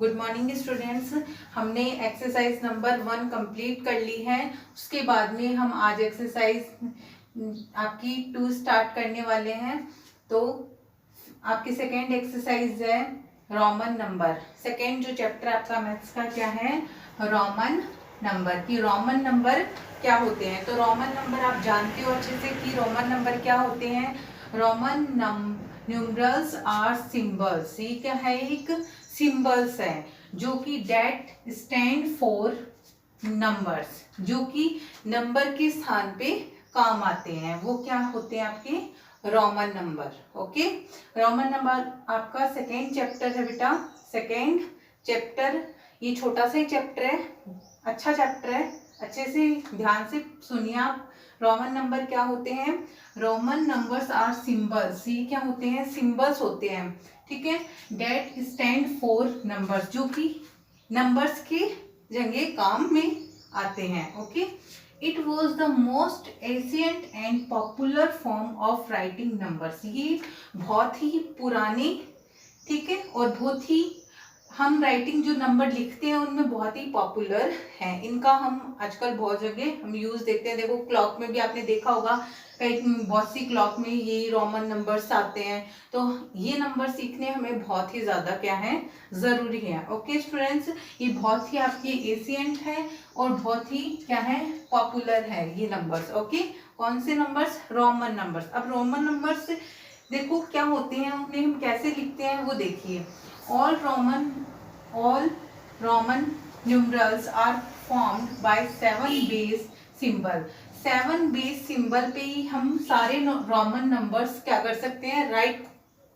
Good morning students. हमने exercise number 1 complete कर ली है। उसके बाद में हम आज एक्सरसाइज आपकी 2 स्टार्ट करने वाले हैं। तो आपकी सेकेंड एक्सरसाइज है रोमन नंबर। सेकेंड जो चैप्टर आपका मैथ्स का क्या है, रोमन नंबर। कि रोमन नंबर क्या होते हैं। तो रोमन नंबर आप जानते हो अच्छे से कि रोमन नंबर क्या होते हैं। Roman numerals are symbols. ये क्या है, एक सिंबल्स है जो कि डेट स्टैंड फॉर नंबर्स, जो कि नंबर के स्थान पे काम आते हैं। वो क्या होते हैं आपके Roman number. Okay, Roman number आपका सेकेंड चैप्टर है बेटा। सेकेंड चैप्टर, ये छोटा सा ही चैप्टर है, अच्छा चैप्टर है, अच्छे से ध्यान से सुनिए आप। रोमन नंबर क्या होते हैं। Roman numbers are symbols. ये क्या होते हैं, सिंबल्स होते हैं, ठीक है। डेट स्टैंड फॉर नंबर्स, जो कि नंबर्स के जगह काम में आते हैं। Okay, it was the most ancient and popular form of writing numbers. ये बहुत ही पुराने, ठीक है, और बहुत ही हम राइटिंग जो नंबर लिखते हैं उनमें बहुत ही पॉपुलर है। इनका हम आजकल बहुत जगह हम यूज देखते हैं। देखो क्लॉक में भी आपने देखा होगा, कई बहुत सी क्लॉक में ये रोमन नंबर्स आते हैं। तो ये नंबर सीखने हमें बहुत ही ज्यादा क्या है, जरूरी है। ओके स्टूडेंट्स, ये बहुत ही आपके एशियंट है और बहुत ही क्या है, पॉपुलर है ये नंबर्स। ओके, कौन से नंबर्स, रोमन नंबर्स। अब रोमन नंबर्स देखो क्या होते हैं, उन्हें हम कैसे लिखते हैं वो देखिए। All Roman numerals are formed by 7 base symbol। 7 base symbol पे ही हम सारे रोमन नंबर्स क्या कर सकते हैं, राइट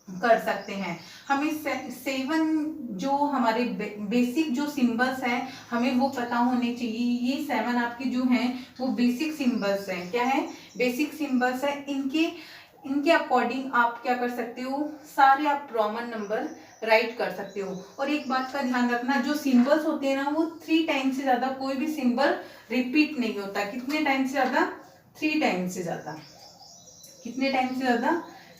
कर सकते हैं। हमें 7 जो हमारे बेसिक जो सिंबल्स हैं हमें वो पता होने चाहिए। ये 7 आपके जो हैं वो बेसिक सिंबल्स हैं। क्या है, बेसिक सिंबल्स है। इनके अकॉर्डिंग आप क्या कर सकते हो, सारे आप रोमन नंबर राइट कर सकते हो। और एक बात का ध्यान रखना, जो सिंबल्स होते हैं ना वो 3 टाइम से ज्यादा कोई भी सिंबल रिपीट नहीं होता। कितने टाइम से ज्यादा, 3 टाइम से ज्यादा। कितने टाइम से ज्यादा,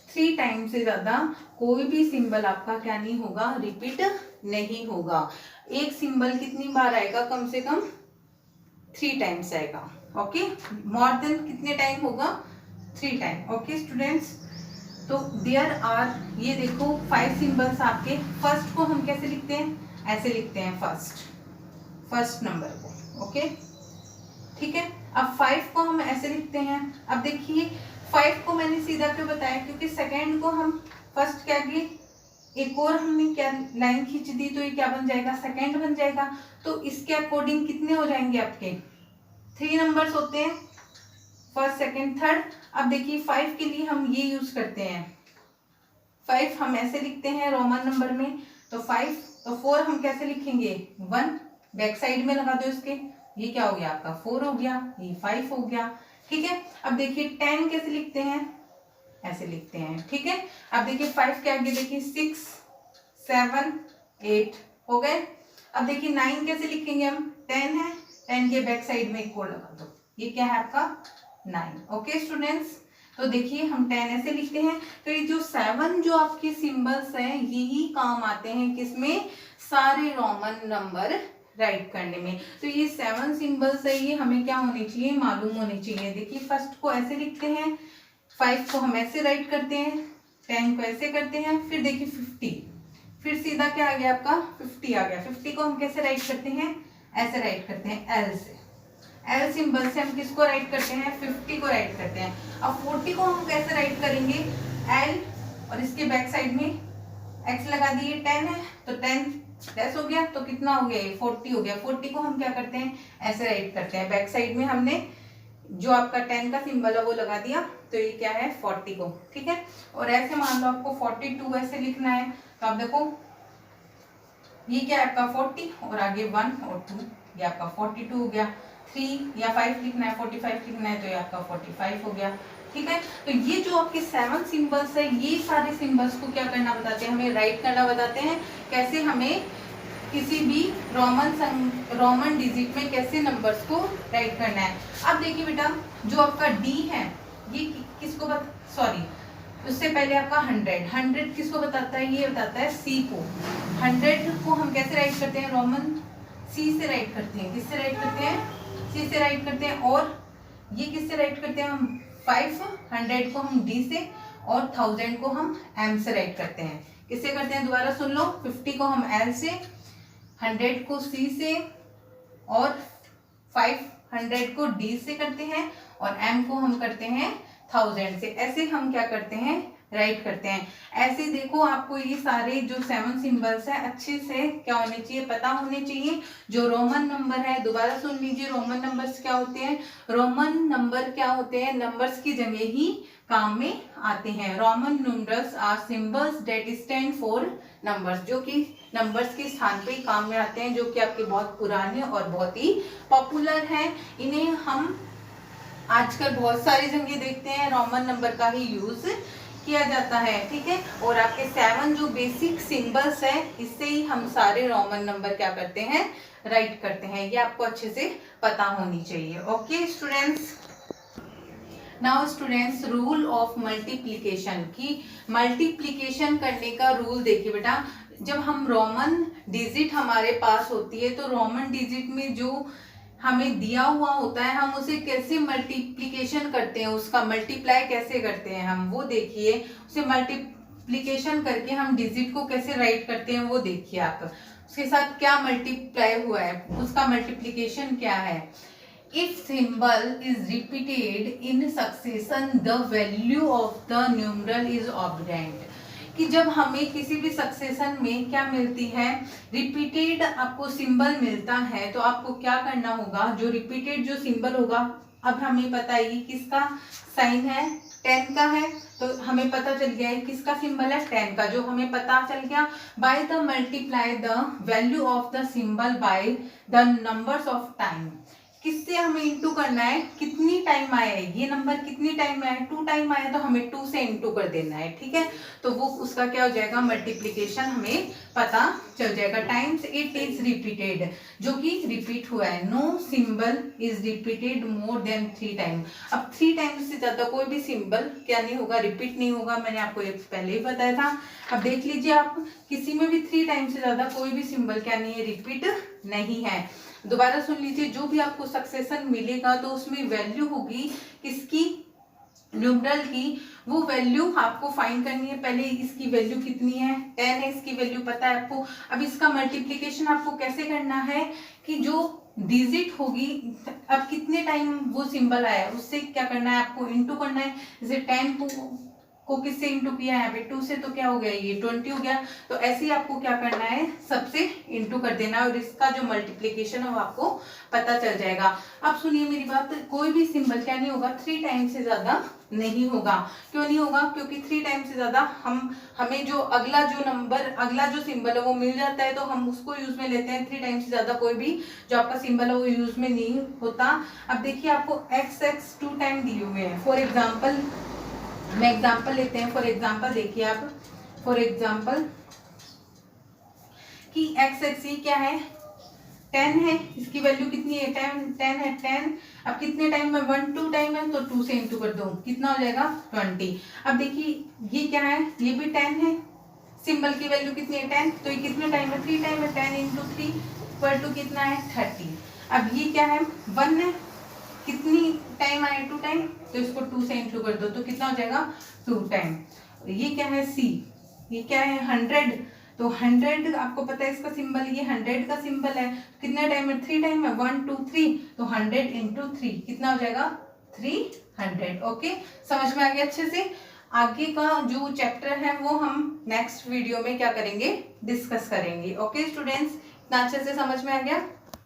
3 टाइम से ज्यादा कोई भी सिंबल आपका क्या नहीं होगा, रिपीट नहीं होगा। एक सिंबल कितनी बार आएगा, कम से कम 3 टाइम्स आएगा। ओके, मोर देन कितने टाइम होगा, 3 टाइम। ओके स्टूडेंट्स, तो देयर आर, ये देखो 5 सिंबल्स आपके। फर्स्ट को हम कैसे लिखते हैं, ऐसे लिखते हैं फर्स्ट नंबर को। ओके, ठीक है। अब 5 को हम ऐसे लिखते हैं। अब देखिए 5 को मैंने सीधा क्यों बताया, क्योंकि सेकेंड को हम फर्स्ट क्या किए, एक और हमने क्या लाइन खींच दी, तो ये क्या बन जाएगा, सेकेंड बन जाएगा। तो इसके अकॉर्डिंग कितने हो जाएंगे आपके, 3 नंबर्स होते हैं, फर्स्ट सेकेंड थर्ड। अब देखिए 5 के लिए हम ये यूज करते हैं, 5 हम ऐसे लिखते हैं रोमन नंबर में। तो 5, तो 4 हम कैसे लिखेंगे, 1 बैक साइड में लगा दो इसके। ये क्या हो गया आपका, 4 हो गया, ये 5 हो गया, ठीक है। अब देखिए 10 कैसे लिखते हैं, ऐसे लिखते हैं, ठीक है। अब देखिए 5 के आगे देखिए 6 7 8 हो गए। अब देखिए 9 कैसे लिखेंगे हम, 10 है, 10 के बैक साइड में एक और लगा दो, ये क्या है आपका 9। ओके स्टूडेंट्स, तो देखिए हम 10 ऐसे लिखते हैं। तो ये जो 7 जो आपके सिंबल्स हैं यही काम आते हैं किसमें, सारे रोमन नंबर राइट करने में। तो ये 7 सिंबल्स है, ये हमें क्या होने चाहिए, मालूम होने चाहिए। देखिए फर्स्ट को ऐसे लिखते हैं, 5 को हम ऐसे राइट करते हैं, 10 को ऐसे करते हैं, फिर देखिए 50, फिर सीधा क्या आ गया आपका 50 आ गया। 50 को हम कैसे राइट करते हैं, ऐसे राइट करते हैं, एल से। एल सिंबल से हम किसको राइट करते हैं, 50 को राइट करते हैं। अब 40 को हम कैसे राइट करेंगे, एल और इसके बैक साइड में एक्स लगा दिए, 10 है तो 10 10 हो गया, तो कितना हो गया, 40 हो गया। 40 को हम क्या करते हैं, ऐसे राइट करते हैं, बैक साइड में हमने जो आपका 10 का सिंबल है वो लगा दिया, तो ये क्या है 40 को, ठीक है। और ऐसे मान लो आपको 42 ऐसे लिखना है, तो आप देखो ये क्या है आपका 40 और आगे 1 और 2, ये आपका 42 हो गया। 3 या 5 लिखना है, 45 लिखना है, तो ये आपका 45 हो गया, ठीक है। तो ये जो आपके 7 सिंबल्स है, ये सारे सिंबल्स को क्या करना बताते हैं, हमें राइट करना बताते हैं। कैसे, हमें किसी भी रोमन डिजिट में कैसे नंबर्स को राइट करना है। अब देखिए बेटा, जो आपका डी है ये किसको उससे पहले आपका 100 किसको बताता है, ये बताता है सी को। 100 को हम कैसे राइट राइट करते हैं? रोमन सी से राइट करते हैं। किससे राइट करते हैं? सी से राइट करते हैं। और ये किससे राइट करते हैं? हम 500 को हम डी से और 1000 को हम एम से राइट करते हैं। किससे करते हैं? दोबारा सुन लो। 50 को हम एल से, 100 को सी से और 500 को डी से करते हैं और एम को हम करते हैं 1000 से। ऐसे हम क्या करते हैं? राइट करते हैं। ऐसे देखो, आपको ये सारे जो 7 सिंबल्स है अच्छे से क्या होने चाहिए? पता होने चाहिए। जो रोमन नंबर है, दोबारा सुन लीजिए, रोमन नंबर्स क्या होते हैं? रोमन नंबर क्या होते हैं? नंबर्स की जगह ही काम में आते हैं। Roman numerals are symbols that stand for numbers, जो कि नंबर्स के स्थान पे काम में आते हैं, जो कि आपके बहुत पुराने और बहुत ही पॉपुलर हैं। इन्हें हम आजकल बहुत सारी जगह देखते हैं, रोमन नंबर का ही यूज किया जाता है। ठीक है, और आपके 7 जो बेसिक सिंबल्स है, इससे ही हम सारे रोमन नंबर क्या करते हैं? राइट करते हैं। ये आपको अच्छे से पता होनी चाहिए। Okay students, now students, rule of multiplication की मल्टीप्लीकेशन करने का रूल देखिए बेटा। जब हम रोमन डिजिट हमारे पास होती है, तो रोमन डिजिट में जो हमें दिया हुआ होता है, हम उसे कैसे मल्टीप्लीकेशन करते हैं, उसका मल्टीप्लाई कैसे करते हैं हम, वो देखिए। उसे मल्टीप्लीकेशन करके हम डिजिट को कैसे राइट करते हैं, वो देखिए आप। उसके साथ क्या मल्टीप्लाई हुआ है, उसका मल्टीप्लीकेशन क्या है। If symbol is repeated in succession, the value of the numeral is obtained. कि जब हमें किसी भी सक्सेशन में क्या मिलती है? रिपीटेड आपको सिंबल मिलता है, तो आपको क्या करना होगा? जो रिपीटेड जो सिंबल होगा, अब हमें पता है किसका साइन है? 10 का है, तो हमें पता चल गया है किसका सिंबल है? 10 का, जो हमें पता चल गया। By the multiply the value of the symbol by the numbers of time. किससे हमें इंटू करना है? कितनी टाइम आया है ये नंबर, कितनी टाइम आया है? 2 टाइम आया, तो हमें 2 से इंटू कर देना है। ठीक है, तो वो उसका क्या हो जाएगा? मल्टीप्लीकेशन हमें पता चल जाएगा। टाइम्स इट इज रिपीटेड, जो कि रिपीट हुआ है। No symbol is repeated more than 3 time. अब 3 टाइम से ज्यादा कोई भी सिंबल क्या नहीं होगा? रिपीट नहीं होगा। मैंने आपको ये पहले ही बताया था। अब देख लीजिए आप, किसी में भी 3 टाइम से ज्यादा कोई भी सिंबल क्या नहीं है? रिपीट नहीं है। दोबारा सुन लीजिए, जो भी आपको सक्सेशन मिलेगा, तो उसमें वैल्यू होगी किसकी? न्यूमरल की। वो वैल्यू आपको फाइंड करनी है। पहले इसकी वैल्यू कितनी है? 10 है, इसकी वैल्यू पता है आपको। अब इसका मल्टीप्लीकेशन आपको कैसे करना है? कि जो डिजिट होगी, अब कितने टाइम वो सिंबल आया, उससे क्या करना है? आपको इंटू करना है। जैसे 10 को किससे इंटू किया है? यहाँ पे 2 से, तो क्या हो गया? ये 20 हो गया। तो ऐसे ही आपको क्या करना है? सबसे इंटू कर देना है, और इसका जो मल्टीप्लीकेशन है वो आपको पता चल जाएगा। अब सुनिए मेरी बात, कोई भी सिंबल क्या नहीं होगा? 3 टाइम से ज्यादा नहीं होगा। क्यों नहीं होगा? क्योंकि 3 टाइम से ज्यादा हमें जो अगला जो नंबर, अगला जो सिंबल है वो मिल जाता है, तो हम उसको यूज में लेते हैं। 3 टाइम से ज्यादा कोई भी जो आपका सिंबल है वो यूज में नहीं होता। अब देखिए, आपको x 2 टाइम दिए हुए हैं। फॉर एग्जाम्पल, मैं एग्जाम्पल लेते हैं। फॉर एग्जाम्पल देखिए आप, फॉर एग्जाम्पल कि x ये क्या है? 10 है, इसकी वैल्यू कितनी है? 10 है। 10 अब कितने टाइम में? 1 2 टाइम है, तो 2 से इंटू कर दो, कितना हो जाएगा? 20। अब देखिए ये क्या है? ये भी 10 है, सिंबल की वैल्यू कितनी है? 10, तो ये कितने टाइम है? 3 टाइम है। 10 इंटू 3 इक्वल टू कितना है? 30। अब ये क्या है? 1 है, कितनी टाइम आया? 2 टाइम, तो इसको 2 से इंटू कर दो, तो कितना हो जाएगा? 2 टाइम। ये क्या है? सी। ये क्या है? 100, तो 100 आपको पता है इसका सिंबल, ये 100 का सिंबल है। कितने टाइम है? 3 टाइम है। 1 2 3, तो 100 इंटू 3 कितना हो जाएगा? 300। ओके, समझ में आ गया अच्छे से? आगे का जो चैप्टर है वो हम नेक्स्ट वीडियो में क्या करेंगे? डिस्कस करेंगे। ओके स्टूडेंट्स, इतना अच्छे से समझ में आ गया?